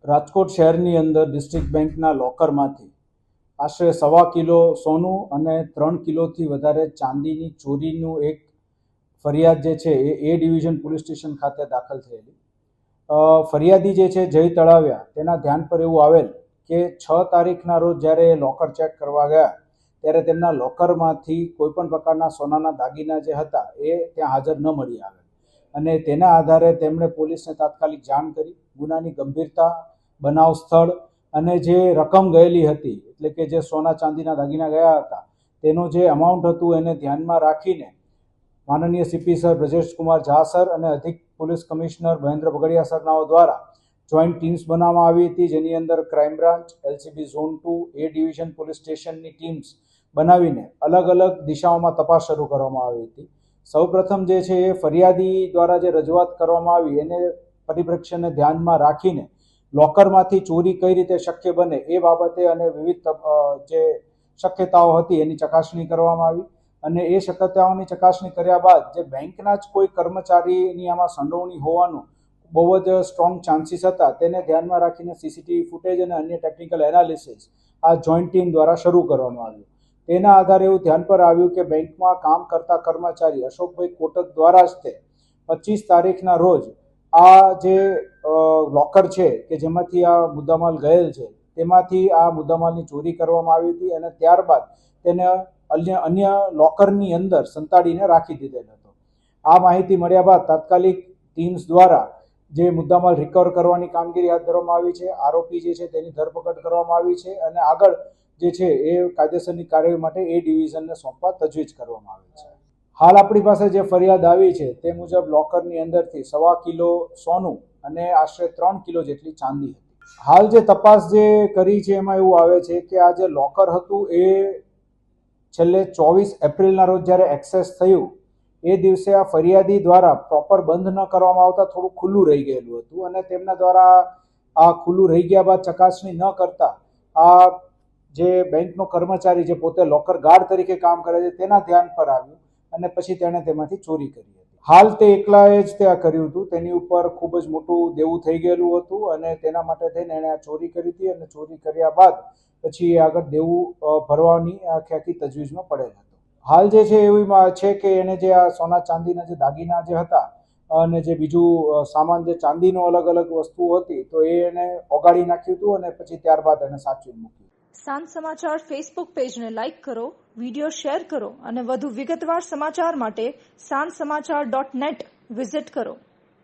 રાજકોટ શહેરની અંદર ડિસ્ટ્રિક્ટ બેંકના લોકરમાંથી આશરે 1.25 કિલો સોનું અને 3 કિલોથી વધારે ચાંદીની ચોરીનું એક ફરિયાદ જે છે એ ડિવિઝન પોલીસ સ્ટેશન ખાતે દાખલ થયેલી. ફરિયાદી જે છે જય તળાવિયા, તેના ધ્યાન પર એવું આવેલ કે 6 તારીખના રોજ જ્યારે લોકર ચેક કરવા ગયા ત્યારે તેમના લોકરમાંથી કોઈપણ પ્રકારના સોનાના દાગીના જે હતા એ ત્યાં હાજર ન મળી આવે અને તેના આધારે તેમણે પોલીસને તાત્કાલિક જાણ કરી. ગુનાની ગંભીરતા, બનાવ સ્થળ અને જે રકમ ગયેલી હતી, એટલે કે જે સોના ચાંદીના દાગીના ગયા હતા તેનું જે અમાઉન્ટ હતું એને ધ્યાનમાં રાખીને માનનીય CP sir Brajeshkumar Jha sir અને અધિક પોલીસ કમિશનર મહેન્દ્ર બગડિયા સરનાઓ દ્વારા જોઈન્ટ ટીમ્સ બનાવવામાં આવી હતી, જેની અંદર ક્રાઇમ બ્રાન્ચ, એલસીબી ઝોન 2, એ ડિવિઝન પોલીસ સ્ટેશનની ટીમ્સ બનાવીને અલગ અલગ દિશાઓમાં તપાસ શરૂ કરવામાં આવી હતી. સૌપ્રથમ જે છે એ ફરિયાદી દ્વારા જે રજૂઆત કરવામાં આવી એને પરિપ્રેક્ષ્યને ધ્યાનમાં રાખીને લોકરમાંથી ચોરી કઈ રીતે શક્ય બને એ બાબતે અને વિવિધ જે શક્યતાઓ હતી એની ચકાસણી કરવામાં આવી અને એ શક્યતાઓની ચકાસણી કર્યા બાદ જે બેંકના જ કોઈ કર્મચારીની આમાં સંડોવણી હોવાનું બહુ જ સ્ટ્રોંગ ચાન્સીસ હતા તેને ધ્યાનમાં રાખીને સીસીટીવી ફૂટેજ અને અન્ય ટેકનિકલ એનાલિસિસ આ જોઈન્ટ ટીમ દ્વારા શરૂ કરવામાં આવ્યું. તેના આધારે એવું ધ્યાન પર આવ્યું કે બેંકમાં કામ કરતા કર્મચારી અશોકભાઈ કોટક દ્વારા જ તે 25 તારીખના રોજ આ જે લોકર છે કે જેમાંથી આ મુદ્દામાલ ગયેલ છે તેમાંથી આ મુદ્દામાલની ચોરી કરવામાં આવી હતી અને ત્યારબાદ તેને અન્ય લોકરની અંદર સંતાડીને રાખી દીધેલ હતો. આ માહિતી મળ્યા બાદ તાત્કાલિક ટીમ્સ દ્વારા જે મુદ્દામાલ રિકવર કરવાની કામગીરી હાથ ધરવામાં આવી છે. આરોપી જે છે તેની ધરપકડ કરવામાં આવી છે અને આગળ જે છે એ કાયદેસરની કાર્યવાહી માટે એ ડિવિઝનને સોંપવા તજવીજ કરવામાં આવી છે. હાલ આપણી પાસે જે ફરિયાદ આવી છે તે મુજબ લોકરની અંદરથી 1.25 કિલો સોનું અને આશરે 3 કિલો જેટલી ચાંદી હતી. હાલ જે તપાસ જે કરી છે એમાં એવું આવે છે કે આ જે લોકર હતું એ છેલ્લે 24 એપ્રિલના રોજ જ્યારે એક્સેસ થયું એ દિવસે આ ફરિયાદી દ્વારા પ્રોપર બંધ ન કરવામાં આવતા થોડું ખુલ્લું રહી ગયેલું હતું અને તેમના દ્વારા આ ખુલ્લું રહી ગયા બાદ ચકાસણી ન કરતા આ જે બેંકનો કર્મચારી જે પોતે લોકર ગાર્ડ તરીકે કામ કરે છે તેના ધ્યાન પર આવ્યું અને પછી તેણે તેમાંથી ચોરી કરી હતી. હાલ તે એકલાએ જ તે આ કર્યું હતું, તેની ઉપર ખૂબ જ મોટું દેવું થઈ ગયેલું હતું અને તેના માટે થઈને એણે આ ચોરી કરી હતી અને ચોરી કર્યા બાદ પછી એ આગળ દેવું ભરવાની આખી તજવીજમાં પડેલ હતો. હાલ જે છે એવી છે કે એને જે આ સોના ચાંદીના જે દાગીના જે હતા અને જે બીજું સામાન જે ચાંદીનો અલગ અલગ વસ્તુઓ હતી તો એને ઓગાળી નાખ્યું હતું અને પછી ત્યારબાદ એને સાચવી મૂક્યું. સાંજ સમાચાર ફેસબુક પેજને લાઇક કરો, વિડીયો શેર કરો અને વધુ વિગતવાર સમાચાર માટે sanssamachar.net વિઝિટ કરો.